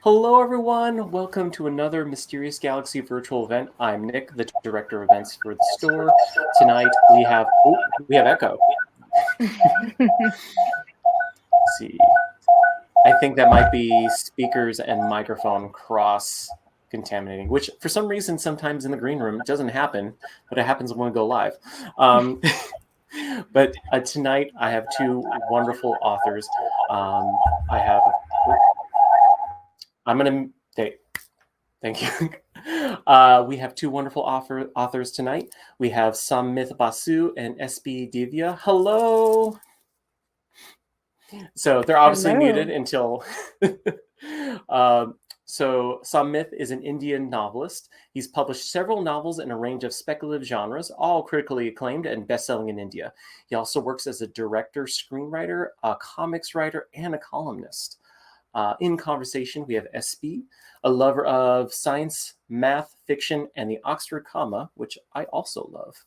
Hello, everyone. Welcome to another Mysterious Galaxy virtual event. I'm Nick, the director of events for the store. Tonight we have echo. Let's see. I think that might be speakers and microphone cross contaminating, which for some reason sometimes in the green room it doesn't happen, but it happens when we go live. But tonight I have two wonderful authors. I have. I'm gonna. Thank you. We have two wonderful authors tonight. We have Samit Basu and SB Divya. Hello. So they're obviously Hello. muted until. um, so Samit is an Indian novelist. He's published several novels in a range of speculative genres, all critically acclaimed and best-selling in India. He also works as a director, screenwriter, a comics writer, and a columnist. In conversation, we have SB, a lover of science, math, fiction, and the Oxford comma, which I also love.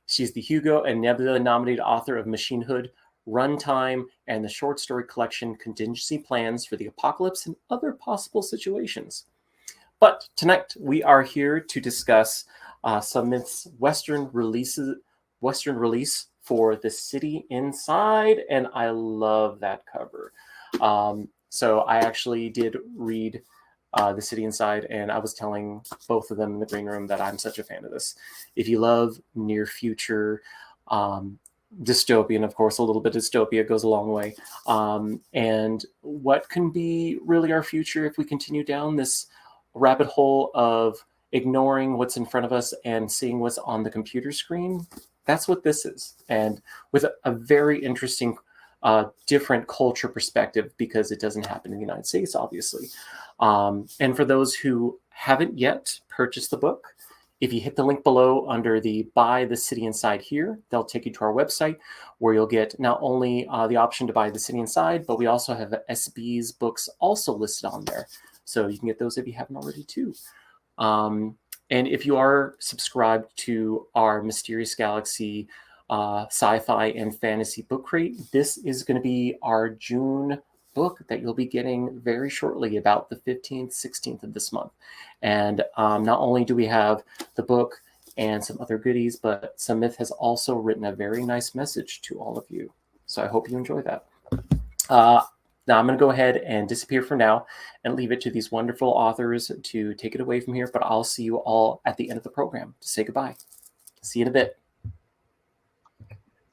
She's the Hugo and Nebula nominated author of Machinehood, Runtime, and the short story collection Contingency Plans for the Apocalypse and Other Possible Situations. But tonight we are here to discuss Summit's Western release for The City Inside, and I love that cover. So I actually did read The City Inside, and I was telling both of them in the green room that I'm such a fan of this. If you love near future, dystopian, of course, a little bit of dystopia goes a long way. And what can be really our future if we continue down this rabbit hole of ignoring what's in front of us and seeing what's on the computer screen? That's what this is. And with a very interesting different culture perspective, because it doesn't happen in the United States, obviously. And for those who haven't yet purchased the book, if you hit the link below under the Buy the City Inside here, they'll take you to our website where you'll get not only the option to buy The City Inside, but we also have SB's books also listed on there. So you can get those if you haven't already too. And if you are subscribed to our Mysterious Galaxy sci-fi and fantasy book crate, this is going to be our June book that you'll be getting very shortly, about the 15th, 16th of this month. And not only do we have the book and some other goodies, but Samit has also written a very nice message to all of you. So I hope you enjoy that. Now I'm going to go ahead and disappear for now and leave it to these wonderful authors to take it away from here, but I'll see you all at the end of the program to say goodbye. See you in a bit.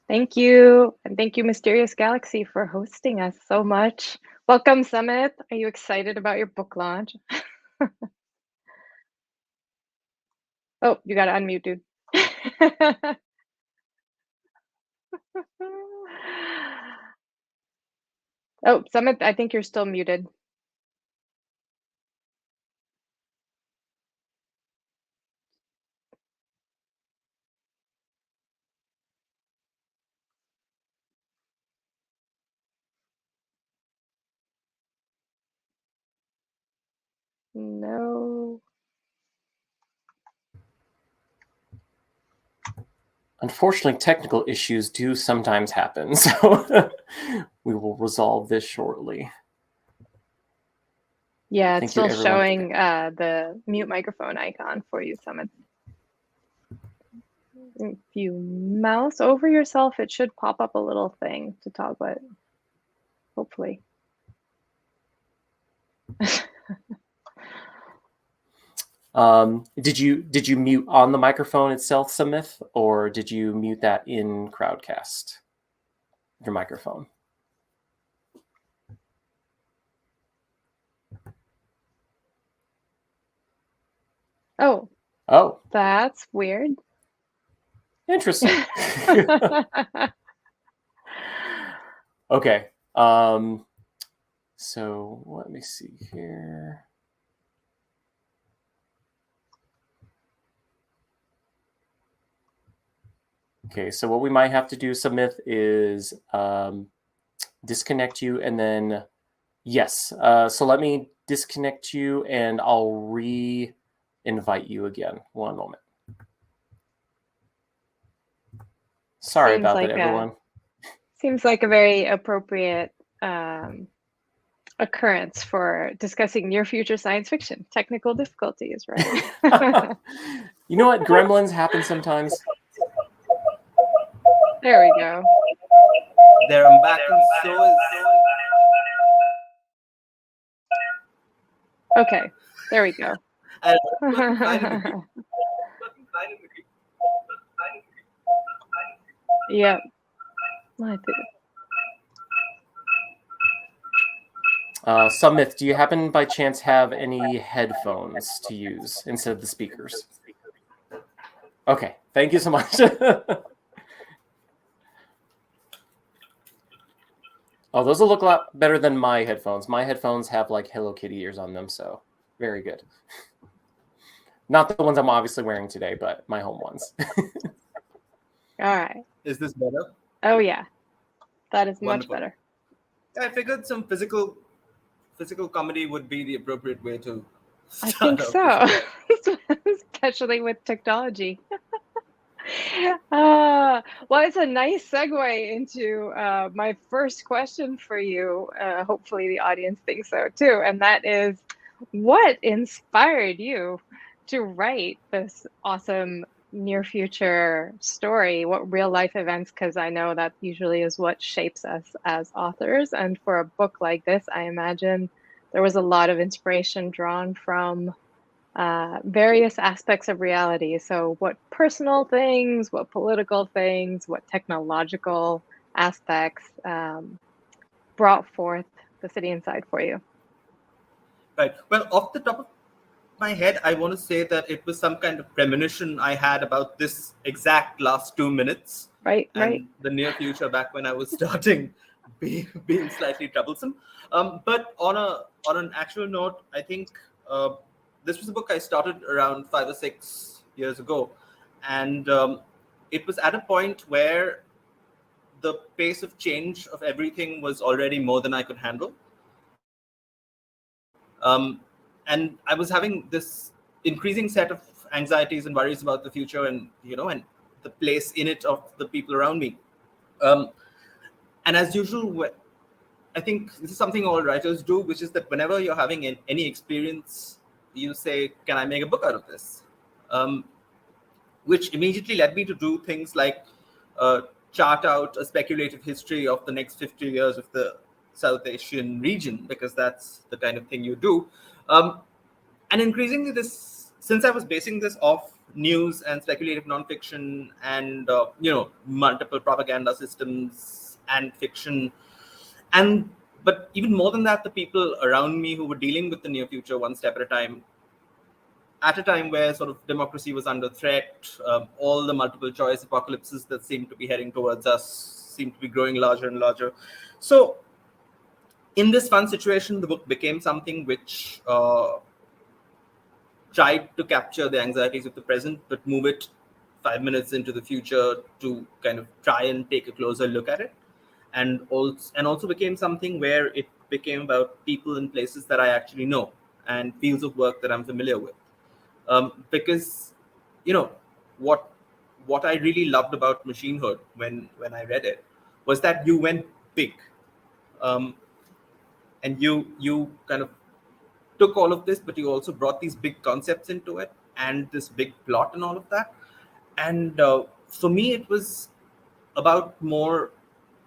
Thank you. And thank you, Mysterious Galaxy, for hosting us so much. Welcome, Samit. Are you excited about your book launch? Oh, you got to unmute, dude. Oh, Samit, I think you're still muted. No. Unfortunately, technical issues do sometimes happen, so we will resolve this shortly. Yeah, it's still showing the mute microphone icon for you, Samit. If you mouse over yourself, it should pop up a little thing to toggle it. Hopefully. Did you mute on the microphone itself, Samit, or did you mute that in Crowdcast? Your microphone. Oh, that's weird. Interesting. Okay. So let me see here. Okay, so what we might have to do, Samit, is disconnect you and then, yes. So let me disconnect you and I'll re-invite you again. One moment. Sorry about that, everyone. Seems like a very appropriate occurrence for discussing near future science fiction. Technical difficulties, right? You know what? Gremlins happen sometimes. There we go. There, I'm back, and so is. Okay, there we go. Working fine in the queue. Yeah. Samit, do you happen by chance have any headphones to use instead of the speakers? Okay, thank you so much. Oh, those will look a lot better than my headphones. My headphones have like Hello Kitty ears on them, so very good. Not the ones I'm obviously wearing today, but my home ones. All right. Is this better? Oh yeah, that is Wonderful. much better. I figured some physical comedy would be the appropriate way to I start think out so, especially with technology. Well, it's a nice segue into my first question for you. Hopefully, the audience thinks so too, and that is, what inspired you to write this awesome near future story? What real life events? Because I know that usually is what shapes us as authors. And for a book like this, I imagine there was a lot of inspiration drawn from various aspects of reality. So, what personal things, what political things, what technological aspects brought forth the city inside for you? Right. Well, off the top of my head, I want to say that it was some kind of premonition I had about this exact last 2 minutes. Right. And the near future, back when I was starting being slightly troublesome. But on an actual note, I think this was a book I started around 5 or 6 years ago, and it was at a point where the pace of change of everything was already more than I could handle. And I was having this increasing set of anxieties and worries about the future, and the place in it of the people around me. And as usual, I think this is something all writers do, which is that whenever you're having any experience, you say, "Can I make a book out of this?" Which immediately led me to do things like chart out a speculative history of the next 50 years of the South Asian region, because that's the kind of thing you do. And increasingly, since I was basing this off news and speculative nonfiction and multiple propaganda systems and fiction, but even more than that, the people around me who were dealing with the near future one step at a time where sort of democracy was under threat, all the multiple choice apocalypses that seemed to be heading towards us seemed to be growing larger and larger. So in this fun situation, the book became something which tried to capture the anxieties of the present, but move it 5 minutes into the future to kind of try and take a closer look at it. And also became something where it became about people and places that I actually know and fields of work that I'm familiar with. Because what I really loved about Machinehood when I read it was that you went big, and you kind of took all of this, but you also brought these big concepts into it and this big plot and all of that. And for me, it was about more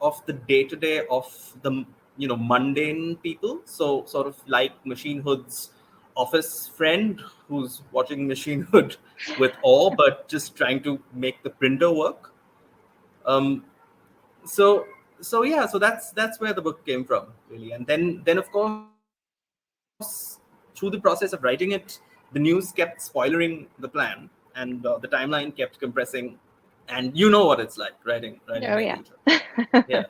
of the day-to-day of the mundane people. So sort of like Machine Hood's office friend who's watching Machine Hood with awe, but just trying to make the printer work. So that's where the book came from, really. And then of course, through the process of writing it, the news kept spoiling the plan, and the timeline kept compressing. And you know what it's like writing. Oh yeah. Yeah.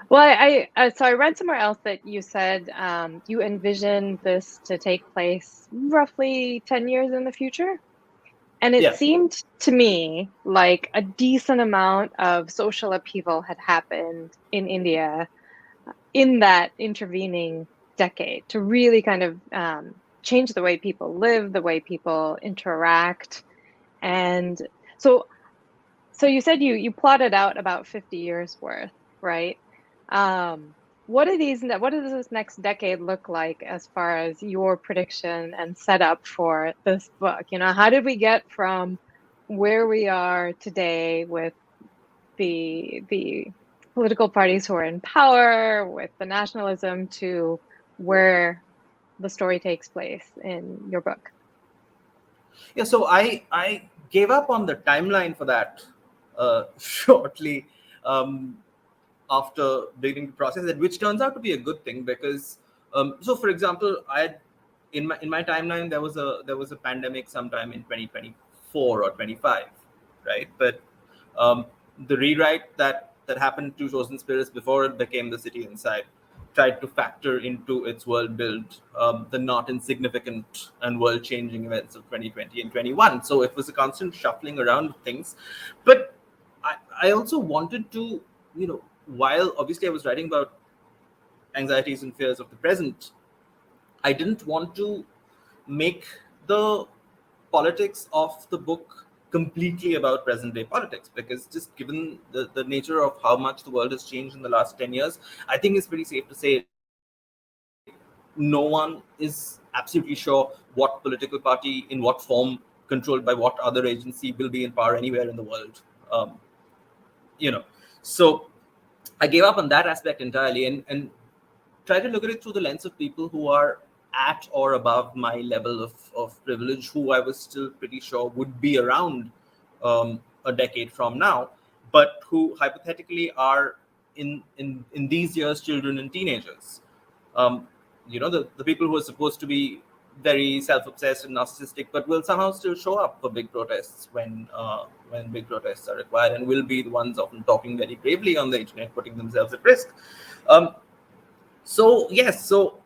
Well, so I read somewhere else that you said you envisioned this to take place roughly 10 years in the future. And it seemed to me like a decent amount of social upheaval had happened in India in that intervening decade to really kind of change the way people live, the way people interact. And so you said you plotted out about 50 years worth, right? what does this next decade look like as far as your prediction and setup for this book? How did we get from where we are today with the political parties who are in power, with the nationalism, to where the story takes place in your book? Yeah, so I gave up on the timeline for that shortly after beginning the process, which turns out to be a good thing because so for example, in my timeline there was a pandemic sometime in 2024 or 25, right? But um, the rewrite that happened to Chosen Spirits before it became The City Inside tried to factor into its world build the not insignificant and world changing events of 2020 and 21. So it was a constant shuffling around of things. But I also wanted to, while obviously I was writing about anxieties and fears of the present, I didn't want to make the politics of the book completely about present day politics, because just given the nature of how much the world has changed in the last 10 years, I think it's pretty safe to say no one is absolutely sure what political party in what form controlled by what other agency will be in power anywhere in the world. um, so I gave up on that aspect entirely and try to look at it through the lens of people who are at or above my level of privilege, who I was still pretty sure would be around a decade from now, but who hypothetically are in these years children and teenagers. Um, the people who are supposed to be very self-obsessed and narcissistic, but will somehow still show up for big protests when big protests are required, and will be the ones often talking very bravely on the internet, putting themselves at risk. So yes, so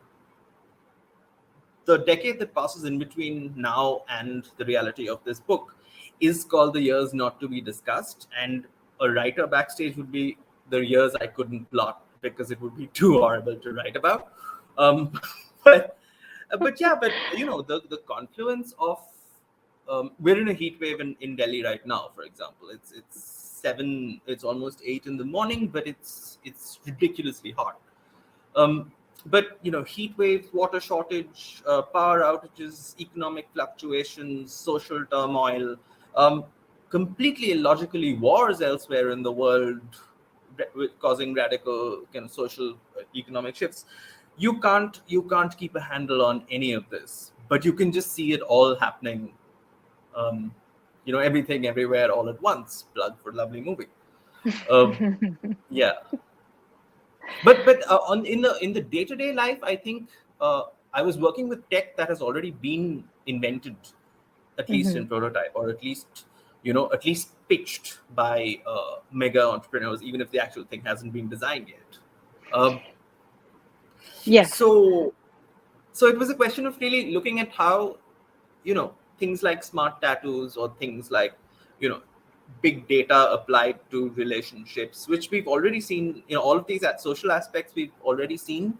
the decade that passes in between now and the reality of this book is called the years not to be discussed, and a writer backstage would be the years I couldn't plot because it would be too horrible to write about. Um, but the confluence of we're in a heat wave in Delhi right now, for example. It's almost 8 in the morning, but it's ridiculously hot. Um, but heat waves, water shortage, power outages, economic fluctuations, social turmoil, um, completely illogically wars elsewhere in the world, causing radical kind of social economic shifts. You can't keep a handle on any of this, but you can just see it all happening. Um, everything everywhere all at once. Plug for lovely movie. Um, yeah. But on in the day-to-day life, I think I was working with tech that has already been invented, at least in prototype, or at least pitched by mega entrepreneurs, even if the actual thing hasn't been designed yet. um, Yes. so it was a question of really looking at how things like smart tattoos, or things like you know big data applied to relationships, which we've already seen, all of these social aspects we've already seen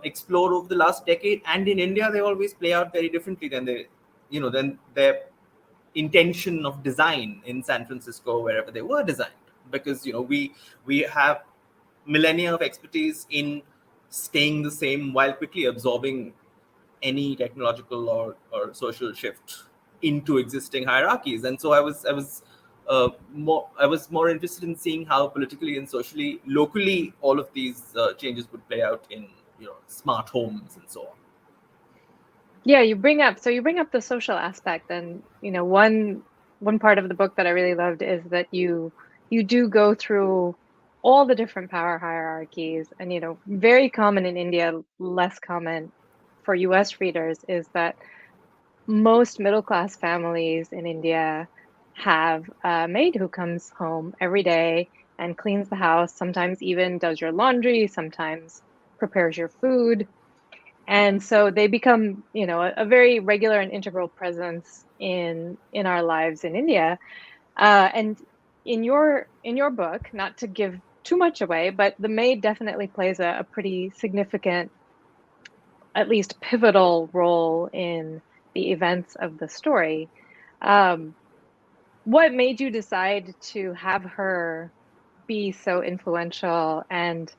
explore over the last decade. And in India, they always play out very differently than their intention of design in San Francisco, wherever they were designed. Because we have millennia of expertise in staying the same while quickly absorbing any technological or social shift into existing hierarchies. And so I was more interested in seeing how politically and socially, locally, all of these changes would play out in smart homes and so on. Yeah, you bring up the social aspect, and one part of the book that I really loved is that you do go through all the different power hierarchies, and very common in India, less common for US readers, is that most middle class families in India have a maid who comes home every day and cleans the house, sometimes even does your laundry, sometimes prepares your food. And so they become a very regular and integral presence in our lives in India. And in your book, not to give too much away, but the maid definitely plays a pretty significant, at least pivotal role in the events of the story. What made you decide to have her be so influential, and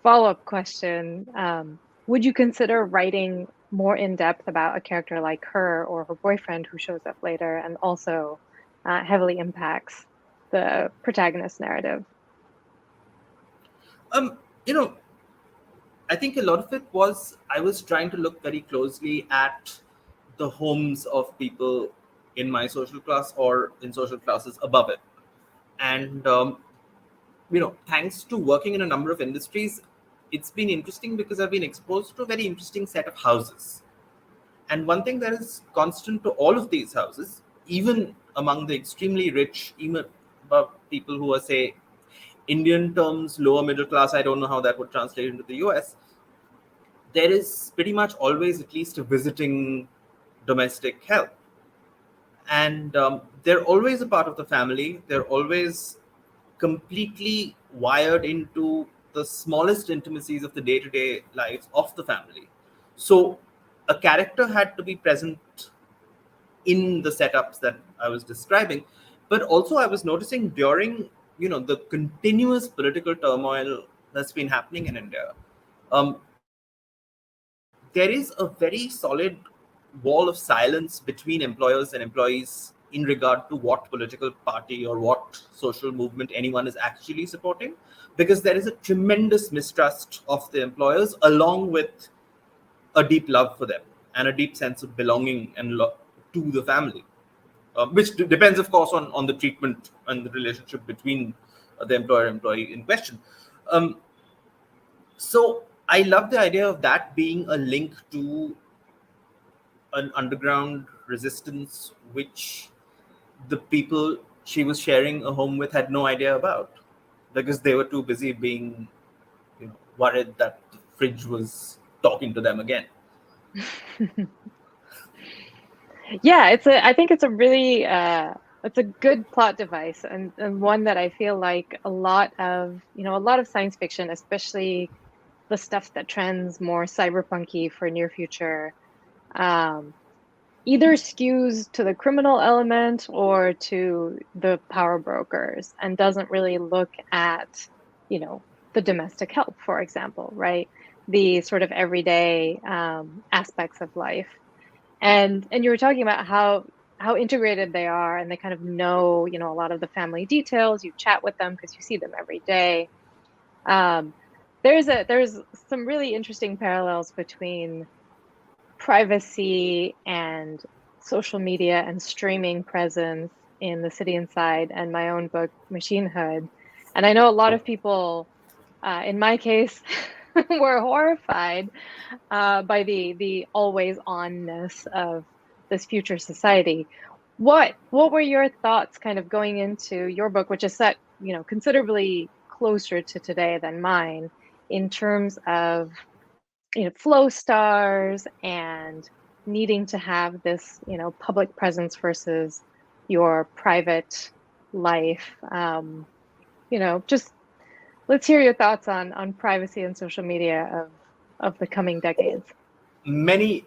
follow-up question. Would you consider writing more in depth about a character like her or her boyfriend who shows up later and also heavily impacts the protagonist narrative? You know, I think a lot of it was I was trying to look very closely at the homes of people in my social class or in social classes above it. And, thanks to working in a number of industries, it's been interesting because I've been exposed to a very interesting set of houses. And one thing that is constant to all of these houses, even among the extremely rich, even above people who are, say, Indian terms, lower middle class, I don't know how that would translate into the US, there is pretty much always at least a visiting domestic help. And they're always a part of the family. They're always completely wired into the smallest intimacies of the day-to-day lives of the family. So a character had to be present in the setups that I was describing. But also I was noticing during, the continuous political turmoil that's been happening in India, there is a very solid wall of silence between employers and employees in regard to what political party or what social movement anyone is actually supporting, because there is a tremendous mistrust of the employers along with a deep love for them and a deep sense of belonging and to the family, which depends, of course, on the treatment and the relationship between the employer-employee in question. So I love the idea of that being a link to an underground resistance, which the people she was sharing a home with had no idea about because they were too busy being, worried that the fridge was talking to them again. Yeah, I think it's a really it's a good plot device and one that I feel like a lot of science fiction, especially the stuff that trends more cyberpunky for near future, either skews to the criminal element or to the power brokers and doesn't really look at, the domestic help, for example, right? The sort of everyday aspects of life. And you were talking about how integrated they are and they kind of know, a lot of the family details. You chat with them because you see them every day. There's some really interesting parallels between privacy and social media and streaming presence in The City Inside and my own book, Machinehood. And I know a lot of people, in my case, were horrified by the always onness of this future society. What were your thoughts kind of going into your book, which is set, considerably closer to today than mine, in terms of flow stars and needing to have this public presence versus your private life? Just let's hear your thoughts on privacy and social media of the coming decades. Many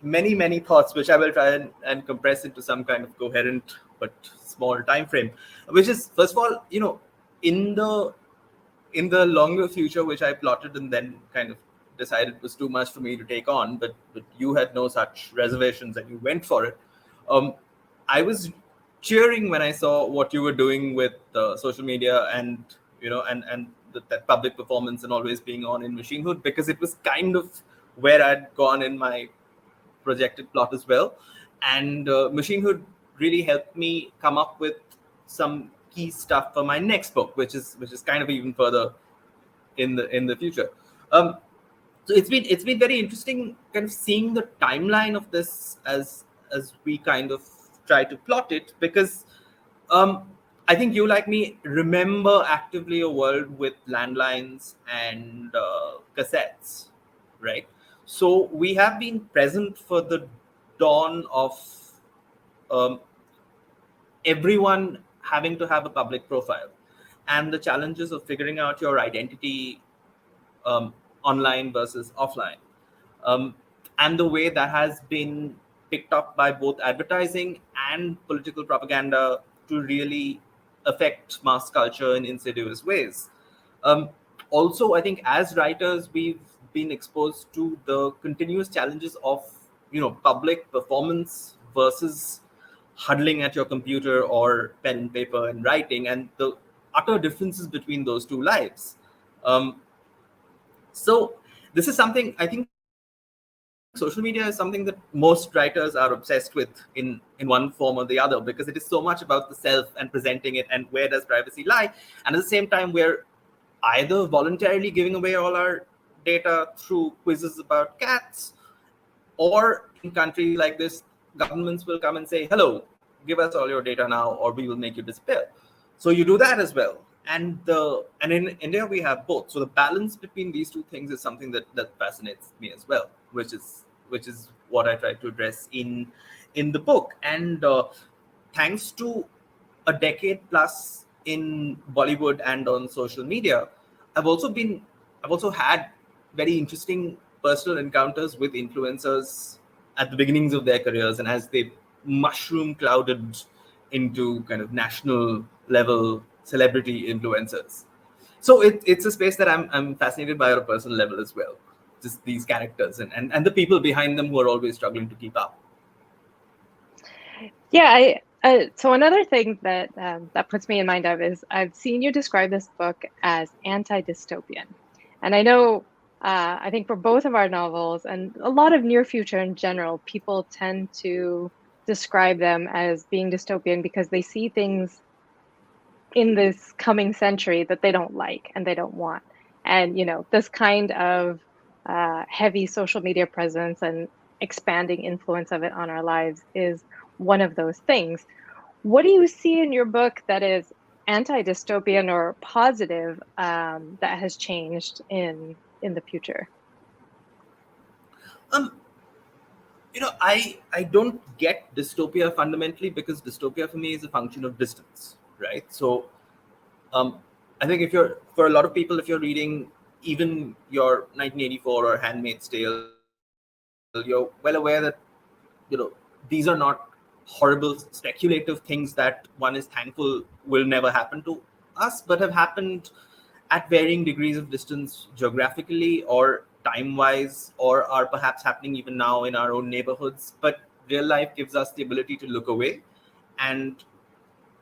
thoughts, which I will try and compress into some kind of coherent but small time frame. Which is, first of all, in the longer future, which I plotted and then kind of decided was too much for me to take on, but you had no such reservations and you went for it. I was cheering when I saw what you were doing with social media and that public performance and always being on in Machinehood, because it was kind of where I'd gone in my projected plot as well. And Machinehood really helped me come up with some key stuff for my next book, which is kind of even further in the future. So it's been very interesting kind of seeing the timeline of this as we kind of try to plot it, because I think you, like me, remember actively a world with landlines and cassettes, right? So we have been present for the dawn of everyone having to have a public profile and the challenges of figuring out your identity online versus offline, and the way that has been picked up by both advertising and political propaganda to really affect mass culture in insidious ways. also, I think as writers, we've been exposed to the continuous challenges of, public performance versus huddling at your computer or pen and paper and writing, and the utter differences between those two lives. So this is something I think social media is something that most writers are obsessed with in one form or the other, because it is so much about the self and presenting it and where does privacy lie. And at the same time, we're either voluntarily giving away all our data through quizzes about cats, or in countries like this, governments will come and say, hello, give us all your data now or we will make you disappear. So you do that as well. And in India we have both. So the balance between these two things is something that fascinates me as well, which is what I try to address in the book. And thanks to a decade plus in Bollywood and on social media, I've also had very interesting personal encounters with influencers at the beginnings of their careers, and as they mushroom clouded into kind of national level celebrity influencers. So it's a space that I'm fascinated by on a personal level as well. Just these characters and the people behind them who are always struggling to keep up. Yeah, so another thing that that puts me in mind of is I've seen you describe this book as anti-dystopian. And I know, I think for both of our novels and a lot of near future in general, people tend to describe them as being dystopian because they see things in this coming century that they don't like and they don't want. And, this kind of heavy social media presence and expanding influence of it on our lives is one of those things. What do you see in your book that is anti-dystopian or positive, that has changed in the future? I don't get dystopia fundamentally, because dystopia for me is a function of distance, right? So I think for a lot of people, if you're reading even your 1984 or Handmaid's Tale, you're well aware that these are not horrible speculative things that one is thankful will never happen to us, but have happened at varying degrees of distance geographically or time-wise, or are perhaps happening even now in our own neighborhoods. But real life gives us the ability to look away and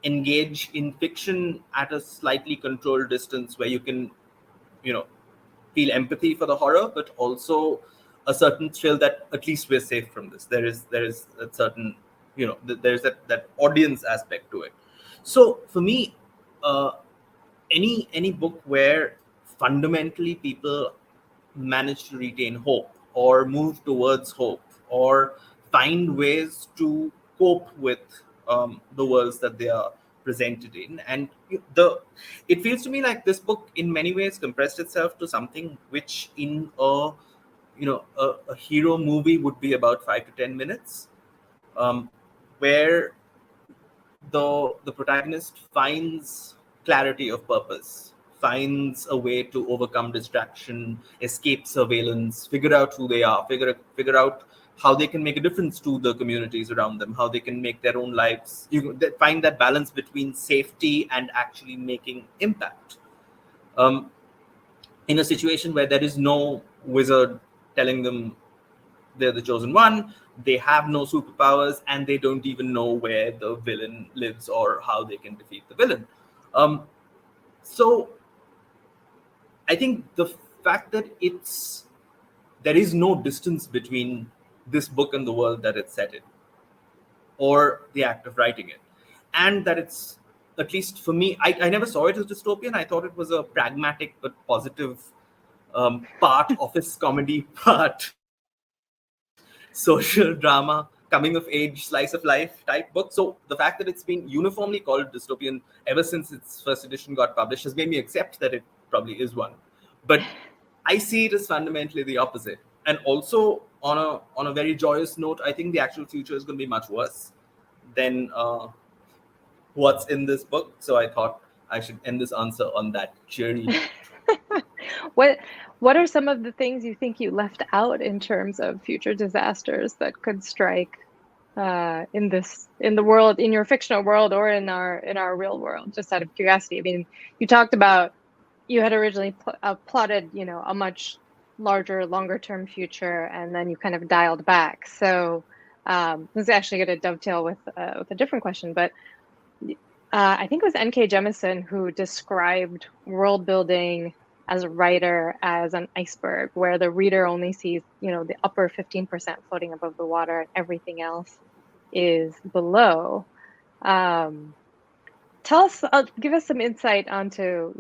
engage in fiction at a slightly controlled distance, where you can feel empathy for the horror, but also a certain thrill that at least we're safe from this. There is a certain there's that audience aspect to it. So for me, any book where fundamentally people manage to retain hope or move towards hope or find ways to cope with the worlds that they are presented in, and it feels to me like this book in many ways compressed itself to something which in a hero movie would be about 5 to 10 minutes, where the protagonist finds clarity of purpose, finds a way to overcome distraction, escape surveillance, figure out who they are, figure out how they can make a difference to the communities around them, how they can make their own lives. They find that balance between safety and actually making impact. In a situation where there is no wizard telling them they're the chosen one, they have no superpowers, and they don't even know where the villain lives or how they can defeat the villain. So I think the fact that there is no distance between this book and the world that it's set in, or the act of writing it, and that it's, at least for me, I never saw it as dystopian. I thought it was a pragmatic but positive part office comedy, part social drama, coming of age, slice of life type book. So the fact that it's been uniformly called dystopian ever since its first edition got published has made me accept that it probably is one. But I see it as fundamentally the opposite. And also on a very joyous note, I think the actual future is going to be much worse than what's in this book. So I thought I should end this answer on that cheery note. What are some of the things you think you left out in terms of future disasters that could strike in the world, in your fictional world, or in our real world? Just out of curiosity. I mean, you talked about you had originally plotted, a much larger, longer term future, and then you kind of dialed back. So this is actually going to dovetail with a different question, but I think it was N.K. Jemisin who described world building as a writer as an iceberg, where the reader only sees, the upper 15% floating above the water, and everything else is below. Give us some insight onto,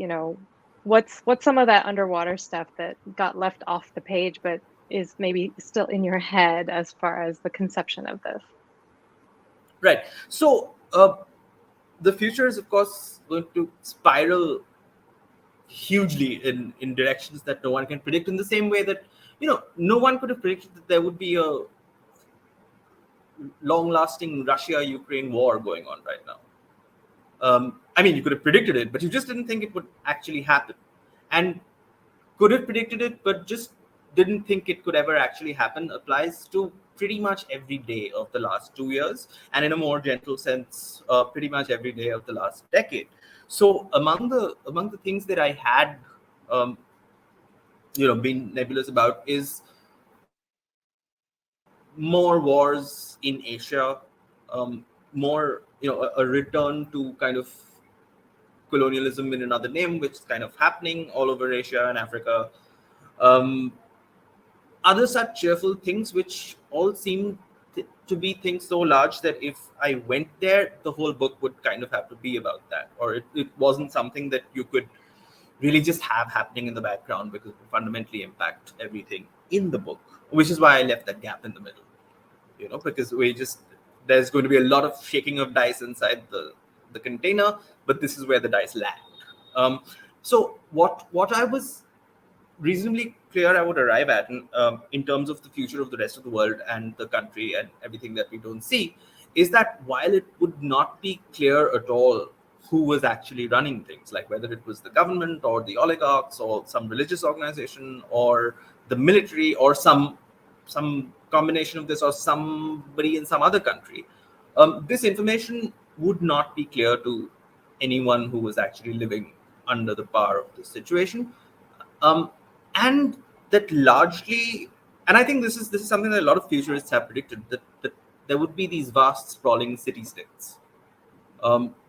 what's some of that underwater stuff that got left off the page, but is maybe still in your head as far as the conception of this. Right. So the future is, of course, going to spiral hugely in directions that no one can predict, in the same way that, no one could have predicted that there would be a long-lasting Russia-Ukraine war going on right now. I mean, you could have predicted it, but you just didn't think it would actually happen. And could have predicted it, but just didn't think it could ever actually happen applies to pretty much every day of the last 2 years, and in a more gentle sense, pretty much every day of the last decade. So among the things that I had, been nebulous about is more wars in Asia, more, a return to kind of colonialism in another name, which is kind of happening all over Asia and Africa. Other such cheerful things, which all seem to be things so large that if I went there, the whole book would kind of have to be about that, or it wasn't something that you could really just have happening in the background, because it would fundamentally impact everything in the book, which is why I left that gap in the middle, because there's going to be a lot of shaking of dice inside the container, but this is where the dice land. So what I was reasonably clear I would arrive at in terms of the future of the rest of the world and the country and everything that we don't see, is that while it would not be clear at all who was actually running things, like whether it was the government or the oligarchs or some religious organization or the military or some combination of this or somebody in some other country, this information would not be clear to anyone who was actually living under the power of the situation. And that largely, and I think this is something that a lot of futurists have predicted, that there would be these vast sprawling city-states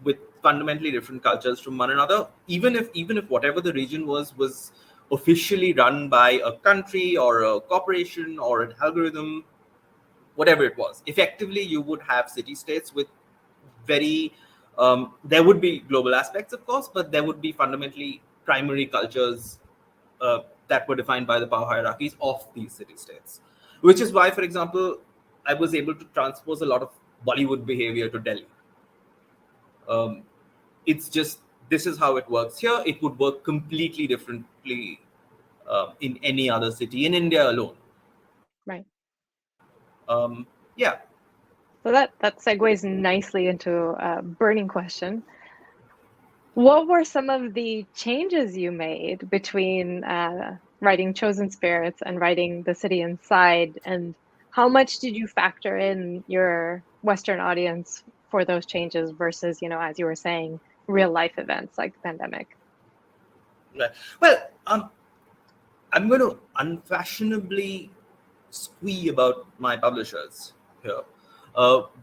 with fundamentally different cultures from one another, even if whatever the region was officially run by a country or a corporation or an algorithm, whatever it was. Effectively, you would have city-states with very, there would be global aspects, of course, but there would be fundamentally primary cultures that were defined by the power hierarchies of these city-states. Which is why, for example, I was able to transpose a lot of Bollywood behavior to Delhi. It's just, this is how it works here. It would work completely differently in any other city in India alone. Right. Yeah. So that segues nicely into a burning question. What were some of the changes you made between writing Chosen Spirits and writing The City Inside, and how much did you factor in your Western audience for those changes versus, as you were saying, real life events like the pandemic? Right. Well, I'm going to unfashionably squee about my publishers here,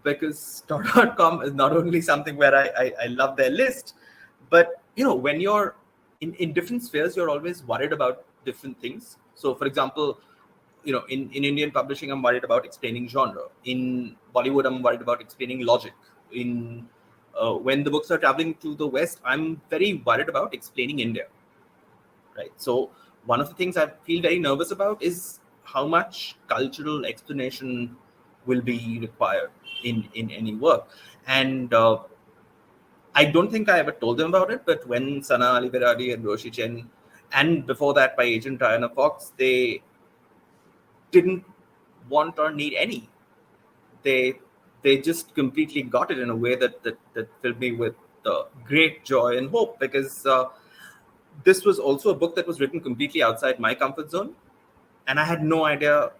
because Star.com is not only something where I love their list, but when you're in different spheres, you're always worried about different things. So, for example, in Indian publishing, I'm worried about explaining genre. In Bollywood, I'm worried about explaining logic. When the books are traveling to the West, I'm very worried about explaining India. Right. So one of the things I feel very nervous about is how much cultural explanation will be required in any work. And I don't think I ever told them about it, but when Sana Ali Beradi and Roshi Chen, and before that by agent Diana Fox, they didn't want or need any. They just completely got it in a way that filled me with great joy and hope, because this was also a book that was written completely outside my comfort zone, and I had no idea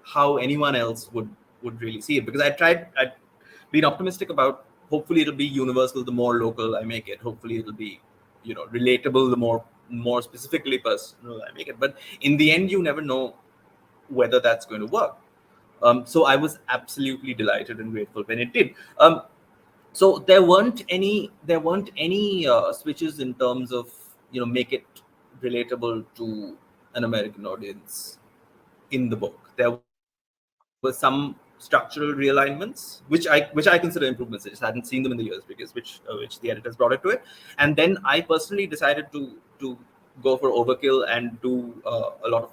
how anyone else would really see it, because I'd been optimistic about, hopefully it'll be universal the more local I make it, hopefully it'll be relatable the more more specifically personal I make it. But in the end, you never know whether that's going to work. So I was absolutely delighted and grateful when it did. So there weren't any switches in terms of make it relatable to an American audience in the book. There were some structural realignments which I consider improvements. I just hadn't seen them in the years because which the editors brought it to it. And then I personally decided to go for overkill and do a lot of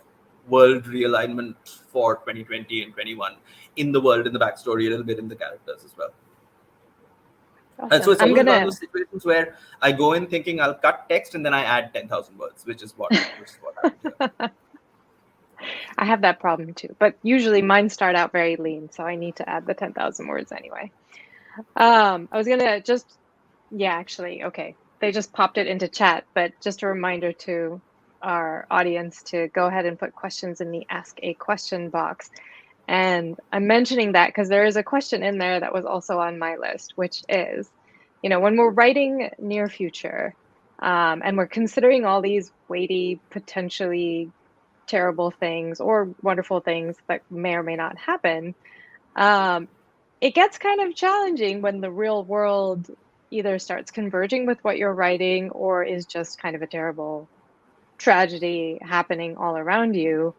world realignment for 2020 and 21 in the world, in the backstory, a little bit in the characters as well. Awesome. And so it's always one of those situations where I go in thinking I'll cut text and then I add 10,000 words, which is what happened. I have that problem too, but usually mine start out very lean, so I need to add the 10,000 words anyway. I was gonna actually, okay. They just popped it into chat, but just a reminder to our audience to go ahead and put questions in the Ask a Question box. And I'm mentioning that because there is a question in there that was also on my list, which is, when we're writing near future, and we're considering all these weighty, potentially terrible things or wonderful things that may or may not happen, it gets kind of challenging when the real world either starts converging with what you're writing or is just kind of a terrible tragedy happening all around you.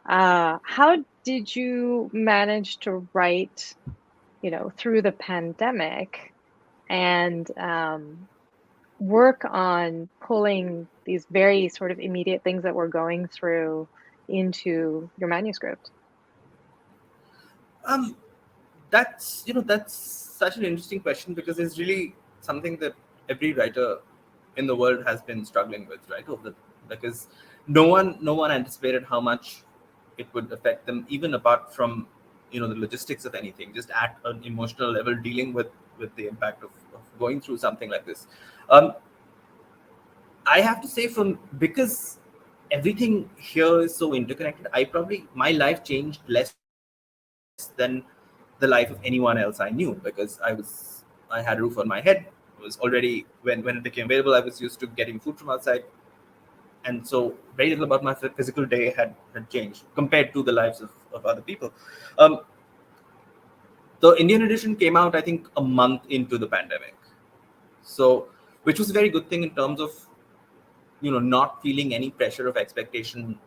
How did you manage to write, through the pandemic and work on pulling these very sort of immediate things that we're going through into your manuscript? That's such an interesting question because it's really something that every writer in the world has been struggling with, right? Because no one anticipated how much it would affect them, even apart from the logistics of anything, just at an emotional level, dealing with the impact of going through something like this. I have to say, because everything here is so interconnected, my life changed less than the life of anyone else I knew, because I had a roof on my head. It was already, when it became available, I was used to getting food from outside. And so very little about my physical day had changed compared to the lives of other people. The Indian edition came out, I think, a month into the pandemic. So, which was a very good thing in terms of, not feeling any pressure of expectation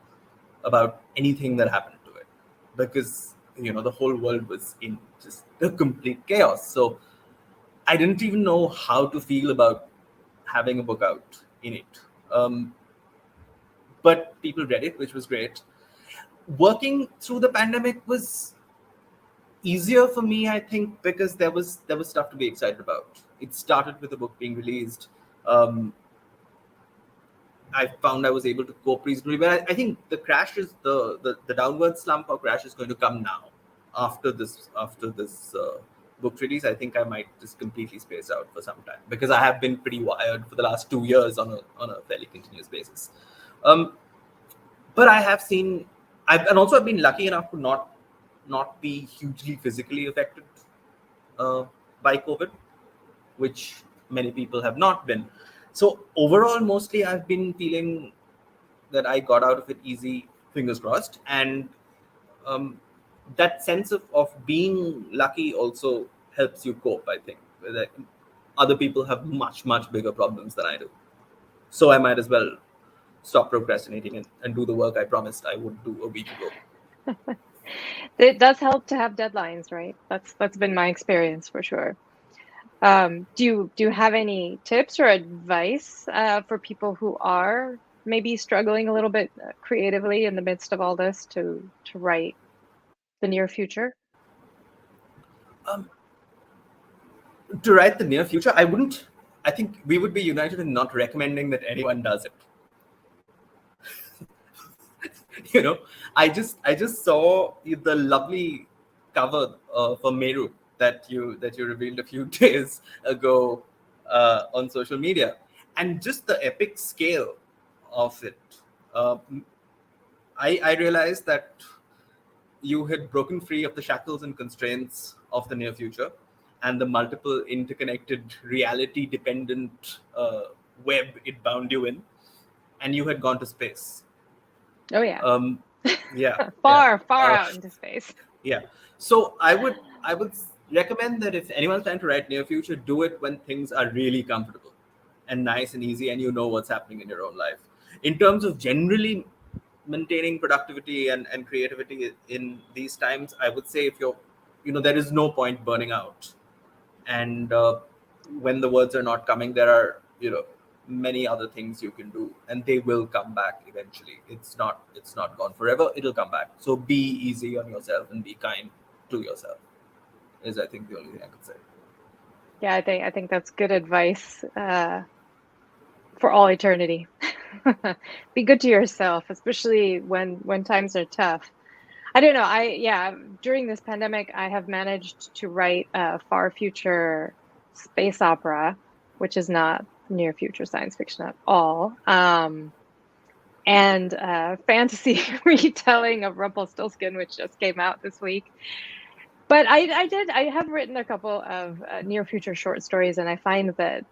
about anything that happened to it. Because, the whole world was in just a complete chaos. So I didn't even know how to feel about having a book out in it. But people read it, which was great. Working through the pandemic was easier for me, I think, because there was stuff to be excited about. It started with the book being released. I found I was able to cope reasonably, but I think the crash is the downward slump or crash is going to come now after this book release. I think I might just completely space out for some time because I have been pretty wired for the last 2 years on a fairly continuous basis. But I've been lucky enough to not be hugely physically affected by COVID, which many people have not been. So overall, mostly I've been feeling that I got out of it easy, fingers crossed. And that sense of being lucky also helps you cope, I think. Other people have much, much bigger problems than I do. So I might as well stop procrastinating and do the work I promised I would do a week ago. It does help to have deadlines, right? That's been my experience for sure. Do you have any tips or advice for people who are maybe struggling a little bit creatively in the midst of all this to write the near future? To write the near future, I think we would be united in not recommending that anyone does it. I just saw the lovely cover for Meru that you revealed a few days ago on social media, and just the epic scale of it. I realized that you had broken free of the shackles and constraints of the near future and the multiple interconnected reality dependent web it bound you in. and you had gone to space. Oh yeah. Yeah. far out into space. Yeah. So I would recommend that if anyone's trying to write near future, do it when things are really comfortable and nice and easy, and you know what's happening in your own life. In terms of generally maintaining productivity and creativity in these times, I would say if there is no point burning out. And when the words are not coming, there are many other things you can do, and they will come back eventually. It's not gone forever. It'll come back. So be easy on yourself and be kind to yourself, is I think the only thing I could say. Yeah, I think that's good advice for all eternity. Be good to yourself, especially when times are tough. I don't know. During this pandemic, I have managed to write a far future space opera, which is not near future science fiction at all. And fantasy retelling of Rumpelstiltskin, which just came out this week. But I have written a couple of near future short stories, and I find that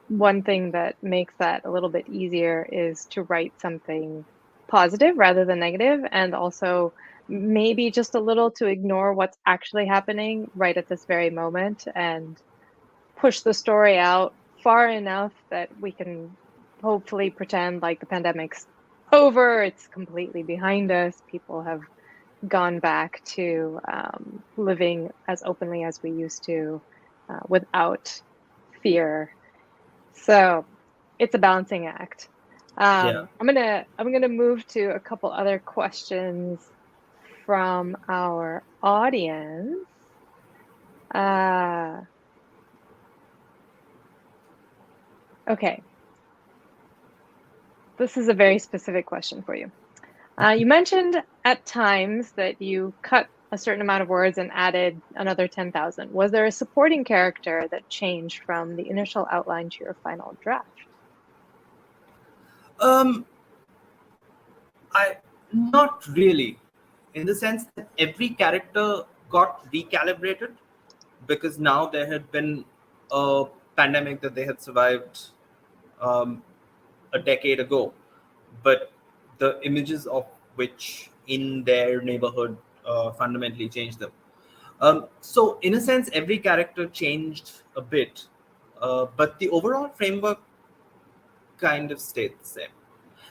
one thing that makes that a little bit easier is to write something positive rather than negative, and also maybe just a little to ignore what's actually happening right at this very moment and push the story out far enough that we can hopefully pretend like the pandemic's over, it's completely behind us, people have gone back to living as openly as we used to without fear. So it's a balancing act. I'm gonna move to a couple other questions from our audience. Okay. This is a very specific question for you. You mentioned at times that you cut a certain amount of words and added another 10,000. Was there a supporting character that changed from the initial outline to your final draft? Not really, in the sense that every character got recalibrated because now there had been a pandemic that they had survived a decade ago, but the images of which in their neighborhood fundamentally changed them. So in a sense, every character changed a bit, but the overall framework kind of stayed the same.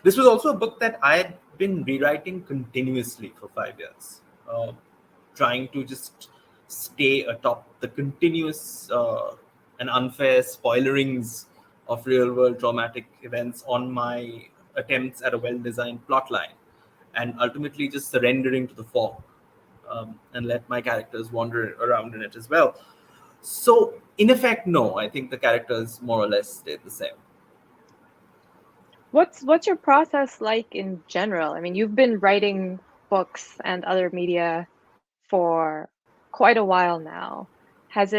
This was also a book that I had been rewriting continuously for 5 years, trying to just stay atop the continuous and unfair spoilerings of real-world traumatic events on my attempts at a well-designed plotline, and ultimately just surrendering to the fog and let my characters wander around in it as well. So, in effect, no, I think the characters more or less stayed the same. What's your process like in general? I mean, you've been writing books and other media for quite a while now. Has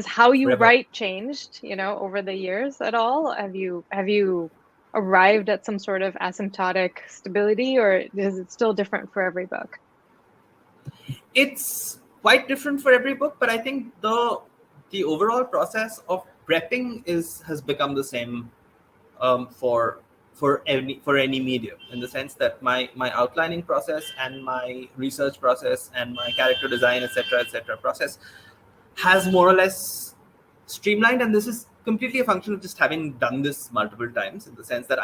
how you Forever. write changed, over the years at all? Have you arrived at some sort of asymptotic stability, or is it still different for every book? It's quite different for every book, but I think the overall process of prepping has become the same for any medium, in the sense that my outlining process and my research process and my character design, etc. process has more or less streamlined, and this is completely a function of just having done this multiple times, in the sense that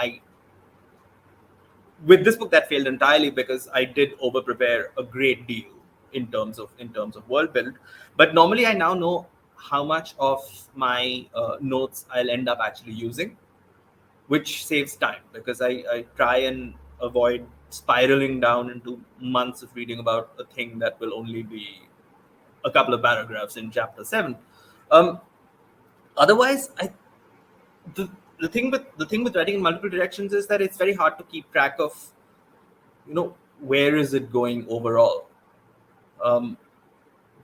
with this book that failed entirely because I did over prepare a great deal in terms of world build, but normally I now know how much of my notes I'll end up actually using, which saves time because I try and avoid spiraling down into months of reading about a thing that will only be a couple of paragraphs in chapter 7. Otherwise, the thing with writing in multiple directions is that it's very hard to keep track of, where is it going overall.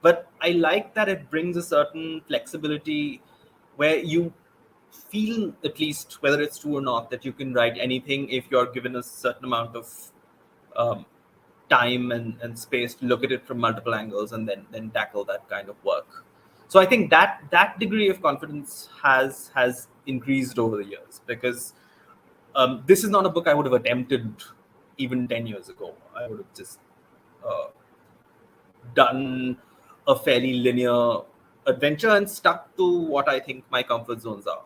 But I like that it brings a certain flexibility where you feel, at least whether it's true or not, that you can write anything if you're given a certain amount of time and space to look at it from multiple angles and then tackle that kind of work. So I think that degree of confidence has increased over the years, because This is not a book I would have attempted even 10 years ago. I would have just done a fairly linear adventure and stuck to what I think my comfort zones are.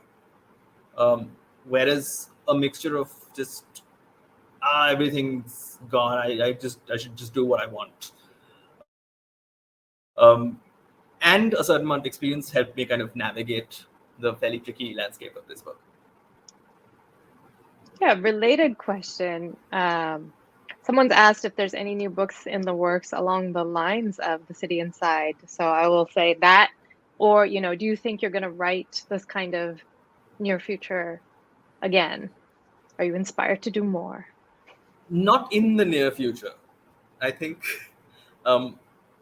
Whereas a mixture of just everything's gone. I should just do what I want. And a certain amount of experience helped me kind of navigate the fairly tricky landscape of this book. Yeah, related question. Someone's asked if there's any new books in the works along the lines of The City Inside. So I will say that, or, do you think you're going to write this kind of near future again? Are you inspired to do more? Not in the near future. I think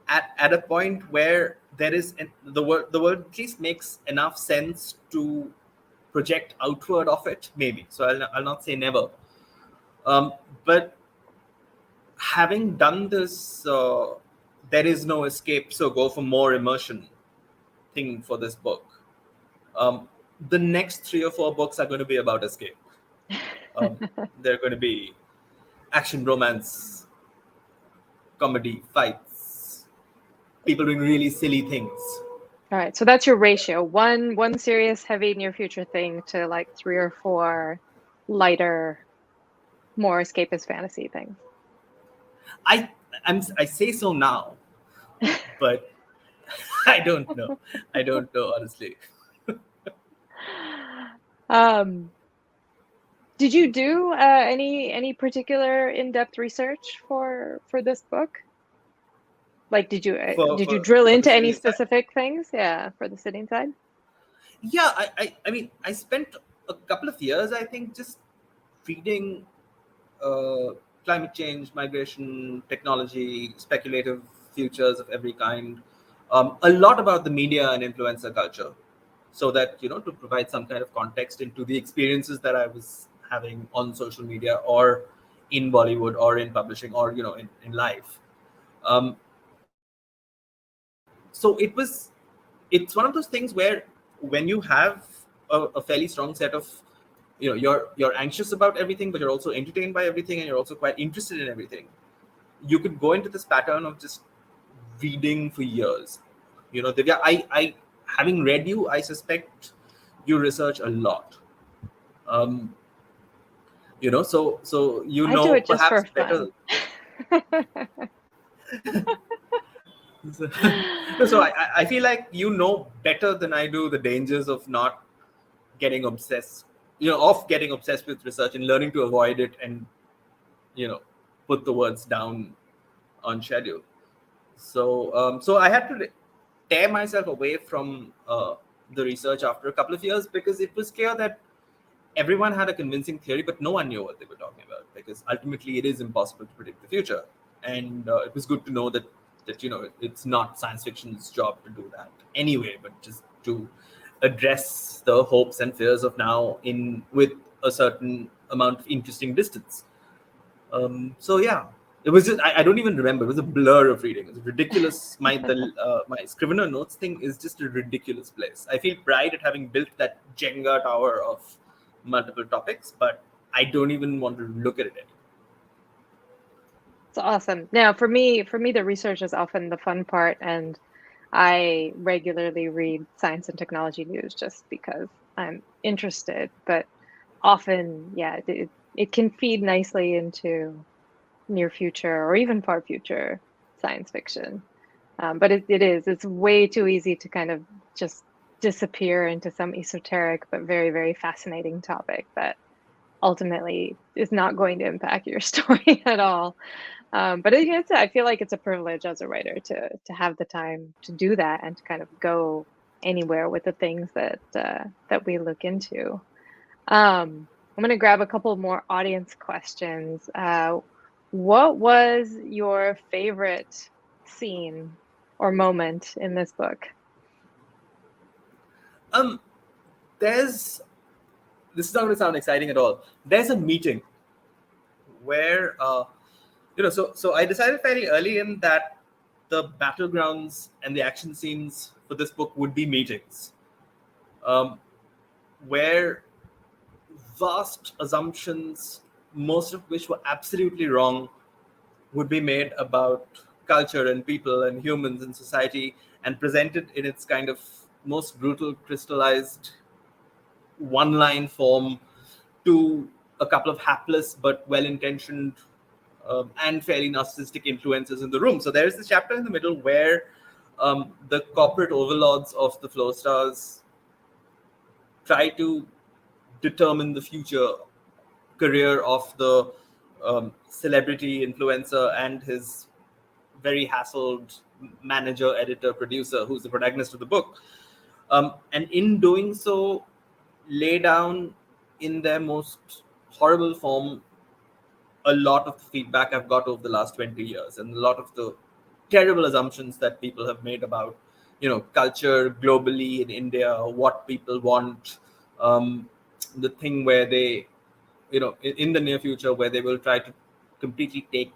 at a point where there is the word at least makes enough sense to project outward of it, maybe. So I'll not say never. But having done this, there is no escape, so go for more immersion thing for this book. The next 3 or 4 books are going to be about escape. They're going to be action, romance, comedy, fights, people doing really silly things. All right, so that's your ratio. One serious, heavy, near future thing to like 3 or 4 lighter, more escapist fantasy things. I say so now, but I don't know. I don't know, honestly. Did you do any particular in-depth research for this book? Like, did you drill into any specific things? Yeah, for The City Inside. Yeah, I mean, I spent a couple of years, I think, just reading climate change, migration, technology, speculative futures of every kind, a lot about the media and influencer culture, so that, to provide some kind of context into the experiences that I was having on social media or in Bollywood or in publishing or, in life. So it's one of those things where when you have a fairly strong set of, you're anxious about everything, but you're also entertained by everything, and you're also quite interested in everything. You could go into this pattern of just reading for years. Divya, I having read you, I suspect you research a lot. So I do it just perhaps for better. fun. So I feel like better than I do the dangers of not getting obsessed, of getting obsessed with research and learning to avoid it and, put the words down on schedule. So so I had to tear myself away from the research after a couple of years, because it was clear that everyone had a convincing theory, but no one knew what they were talking about, because ultimately it is impossible to predict the future. And it was good to know that it's not science fiction's job to do that anyway, but just to address the hopes and fears of now with a certain amount of interesting distance. So yeah, it was just, I don't even remember. It was a blur of reading. It was ridiculous. My Scrivener notes thing is just a ridiculous place. I feel pride at having built that Jenga tower of multiple topics, but I don't even want to look at it anymore. It's awesome. Now, for me, the research is often the fun part, and I regularly read science and technology news just because I'm interested. But often, yeah, it can feed nicely into near future or even far future science fiction. But it's way too easy to kind of just disappear into some esoteric but very, very fascinating topic that ultimately is not going to impact your story at all. But I feel like it's a privilege as a writer to have the time to do that and to kind of go anywhere with the things that we look into. I'm going to grab a couple more audience questions. What was your favorite scene or moment in this book? This is not going to sound exciting at all. There's a meeting where so I decided fairly early in that the battlegrounds and the action scenes for this book would be meetings, where vast assumptions, most of which were absolutely wrong, would be made about culture and people and humans and society, and presented in its kind of most brutal, crystallized, one-line form to a couple of hapless but well-intentioned and fairly narcissistic influences in the room. So there's this chapter in the middle where the corporate overlords of the Flow Stars try to determine the future career of the celebrity influencer and his very hassled manager, editor, producer, who's the protagonist of the book. And in doing so, lay down in their most horrible form a lot of the feedback I've got over the last 20 years and a lot of the terrible assumptions that people have made about, culture globally in India, what people want, the thing where they, in the near future, where they will try to completely take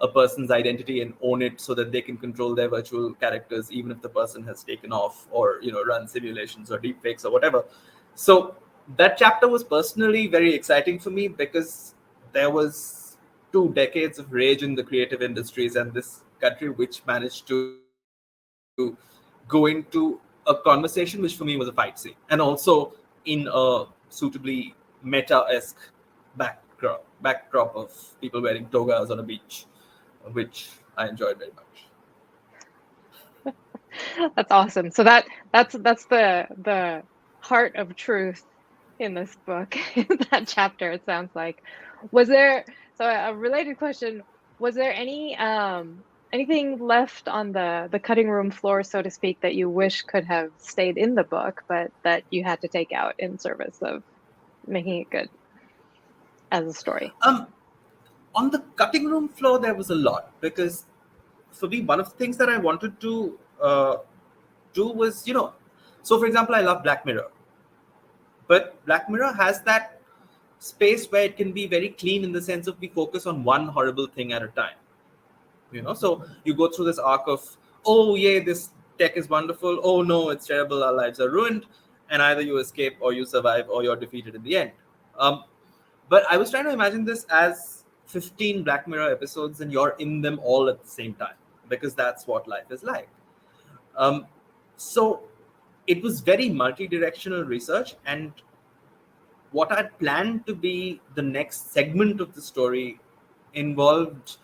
a person's identity and own it so that they can control their virtual characters, even if the person has taken off or, run simulations or deepfakes or whatever. So that chapter was personally very exciting for me because there was 2 decades of rage in the creative industries and this country, which managed to go into a conversation which for me was a fight scene, and also in a suitably meta-esque backdrop of people wearing togas on a beach, which I enjoyed very much. That's awesome. So that's the heart of truth in this book, in that chapter, it sounds like. So a related question, was there anything left on the cutting room floor, so to speak, that you wish could have stayed in the book, but that you had to take out in service of making it good as a story? On the cutting room floor, there was a lot, because for me, one of the things that I wanted to do was, so for example, I love Black Mirror, but Black Mirror has that space where it can be very clean in the sense of we focus on one horrible thing at a time. So you go through this arc of, oh yeah, this tech is wonderful, oh no, it's terrible, our lives are ruined, and either you escape or you survive or you're defeated in the end. But I was trying to imagine this as 15 Black Mirror episodes and you're in them all at the same time, because that's what life is like. So it was very multi-directional research, and what I'd planned to be the next segment of the story involved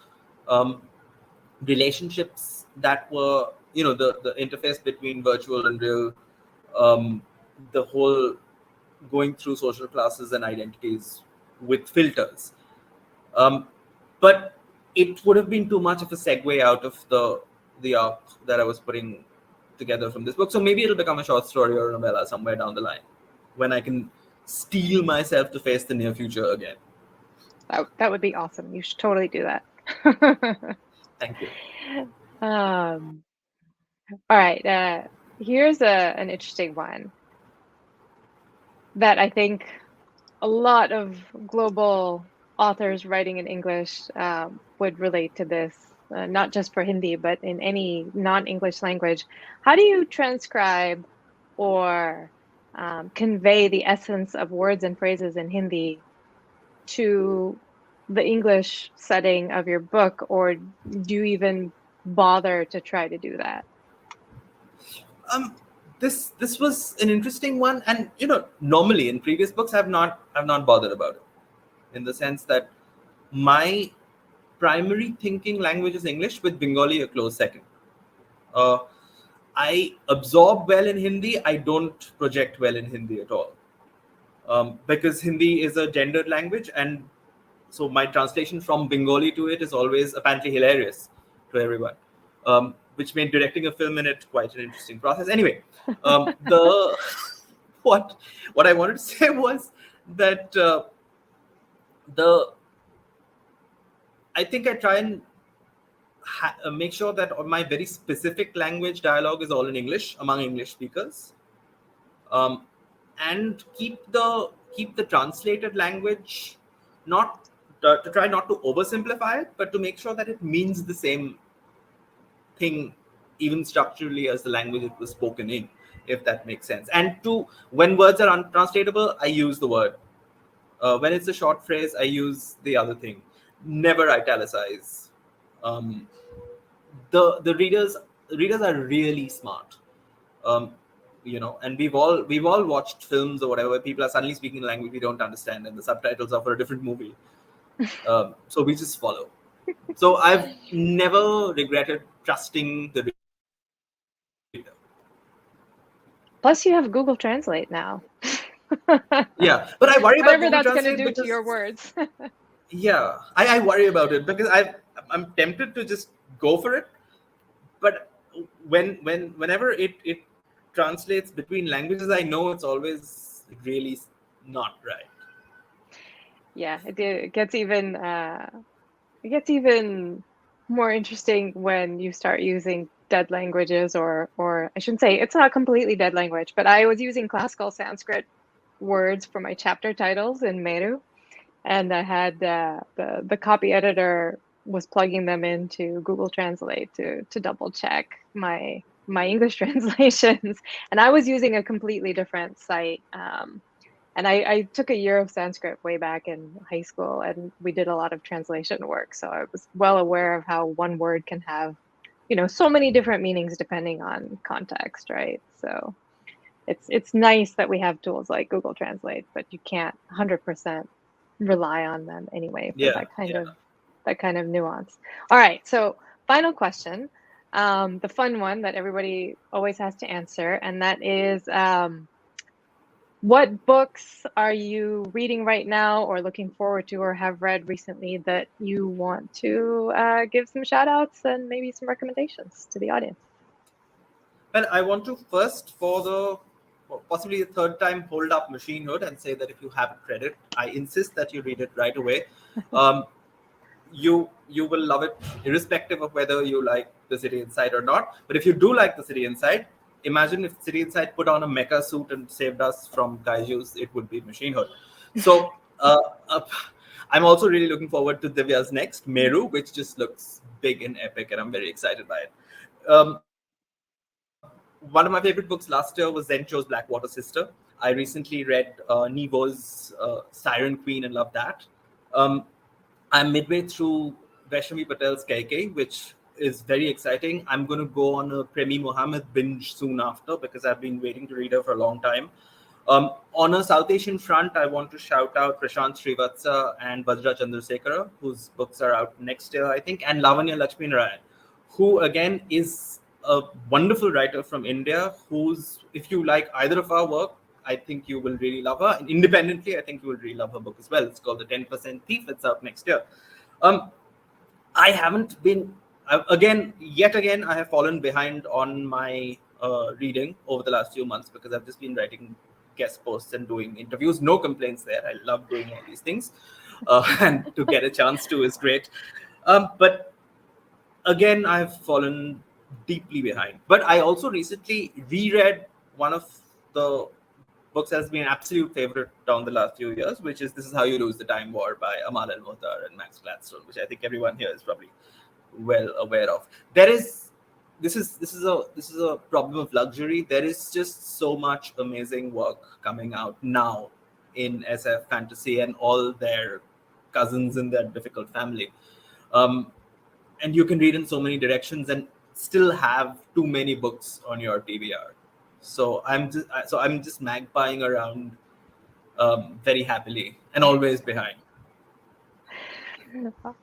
relationships that were, the interface between virtual and real, the whole going through social classes and identities with filters. But it would have been too much of a segue out of the arc that I was putting together from this book. So maybe it'll become a short story or a novella somewhere down the line when I can steel myself to face the near future again. That would be awesome. You should totally do that. Thank you. All right. Here's an interesting one that I think a lot of global authors writing in English would relate to this, not just for Hindi, but in any non-English language. How do you transcribe or convey the essence of words and phrases in Hindi to the English setting of your book, or do you even bother to try to do that? This was an interesting one, and normally in previous books I've not bothered about it, in the sense that my primary thinking language is English, with Bengali a close second. I absorb well in Hindi. I don't project well in Hindi at all, because Hindi is a gendered language, and so my translation from Bengali to it is always apparently hilarious to everyone, which made directing a film in it quite an interesting process. Anyway, what I wanted to say was that I think I try and make sure that my very specific language dialogue is all in English among English speakers, and keep the translated language to try not to oversimplify it, but to make sure that it means the same thing, even structurally, as the language it was spoken in, if that makes sense. And when words are untranslatable, I use the word. When it's a short phrase, I use the other thing. Never italicize. Um, the readers are really smart. Um, and we've all watched films or whatever where people are suddenly speaking a language we don't understand, and the subtitles are for a different movie. So we just follow. So I've never regretted trusting the reader. Plus, you have Google Translate now. Yeah, but I worry about Whatever Google that's going to Translate do to because your words. yeah, I worry about it because I'm tempted to just go for it, but whenever it translates between languages, I know it's always really not right. Yeah, it gets even more interesting when you start using dead languages, or I shouldn't say it's not completely dead language, but I was using classical Sanskrit words for my chapter titles in Meru, and I had the copy editor was plugging them into Google Translate to double check my English translations, and I was using a completely different site. And I took a year of Sanskrit way back in high school, and we did a lot of translation work. So I was well aware of how one word can have, so many different meanings depending on context, right? So it's nice that we have tools like Google Translate, but you can't 100% rely on them anyway for Yeah, that kind of nuance. All right, so final question, the fun one that everybody always has to answer, and that is, what books are you reading right now, or looking forward to, or have read recently that you want to give some shout outs and maybe some recommendations to the audience? Well, I want to first, for the possibly the third time, hold up Machine Hood and say that if you haven't read it, I insist that you read it right away. You will love it, irrespective of whether you like The City Inside or not. But if you do like The City Inside, imagine if City Inside put on a mecha suit and saved us from kaijus, it would be Machine Hood. So I'm also really looking forward to Divya's next, Meru, which just looks big and epic, and I'm very excited by it. One of my favorite books last year was Zencho's Blackwater Sister. I recently read Nevo's Siren Queen and loved that. I'm midway through Vaishnavi Patel's Kaikai, which is very exciting. I'm going to go on a Premi Mohammed binge soon after because I've been waiting to read her for a long time. On a South Asian front, I want to shout out Prashant Srivatsa and Vajra Chandrasekhara, whose books are out next year, I think, and Lavanya Lakshminarayan, who again is a wonderful writer from India, who's, if you like either of our work, I think you will really love her. And independently, I think you will really love her book as well. It's called The 10% Thief. It's out next year. I haven't been, yet again, I have fallen behind on my reading over the last few months because I've just been writing guest posts and doing interviews. No complaints there. I love doing all these things. And to get a chance to is great. But again, I've fallen deeply behind. But I also recently reread one of the books that has been an absolute favorite down the last few years, which is This Is How You Lose the Time War by Amal El-Mohtar and Max Gladstone, which I think everyone here is probably well aware of. This is a problem of luxury. There is just so much amazing work coming out now in SF fantasy and all their cousins in their difficult family. And you can read in so many directions and still have too many books on your TBR. So I'm just magpieing around very happily and always behind.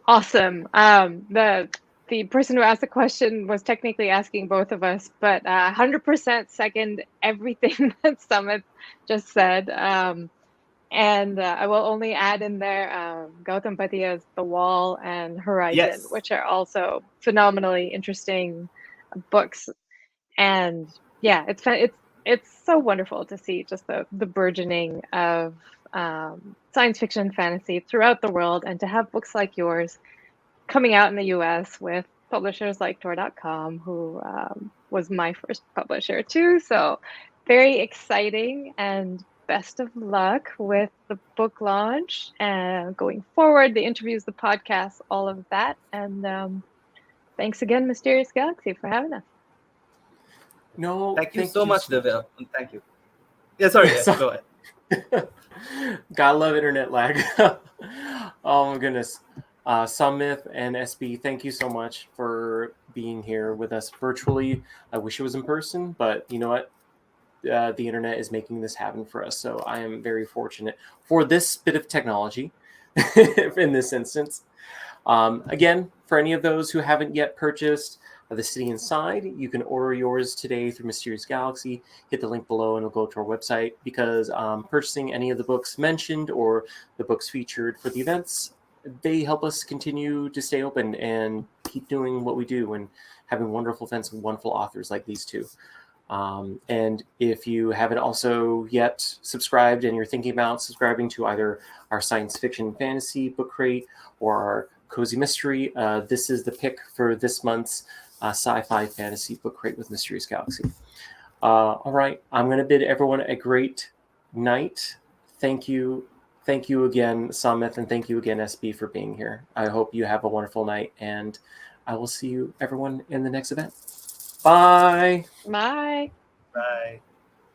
Awesome. The person who asked the question was technically asking both of us, but 100% second everything that Samit just said. And I will only add in there Gautam Patia's The Wall and Horizon, Yes. which are also phenomenally interesting books. And yeah, it's so wonderful to see just the burgeoning of science fiction fantasy throughout the world, and to have books like yours coming out in the US with publishers like Tor.com, who was my first publisher too. So very exciting, and best of luck with the book launch and going forward, the interviews, the podcasts, all of that. And thanks again, Mysterious Galaxy, for having us. No, thank you so much, Divya. And thank you. Yeah, sorry. Yeah, go ahead. Gotta love internet lag. Oh my goodness. Samit and SB, thank you so much for being here with us virtually. I wish it was in person, but you know what? The internet is making this happen for us. So I am very fortunate for this bit of technology in this instance. Again, for any of those who haven't yet purchased The City Inside, you can order yours today through Mysterious Galaxy. Hit the link below and it'll go to our website, because purchasing any of the books mentioned or the books featured for the events, they help us continue to stay open and keep doing what we do and having wonderful events with wonderful authors like these two. And if you haven't also yet subscribed and you're thinking about subscribing to either our science fiction fantasy book crate or our cozy mystery, this is the pick for this month's sci-fi fantasy book crate with Mysterious Galaxy. All right, I'm going to bid everyone a great night. Thank you again, Samit, and thank you again, SB, for being here. I hope you have a wonderful night, and I will see you everyone in the next event. Bye. Bye. Bye.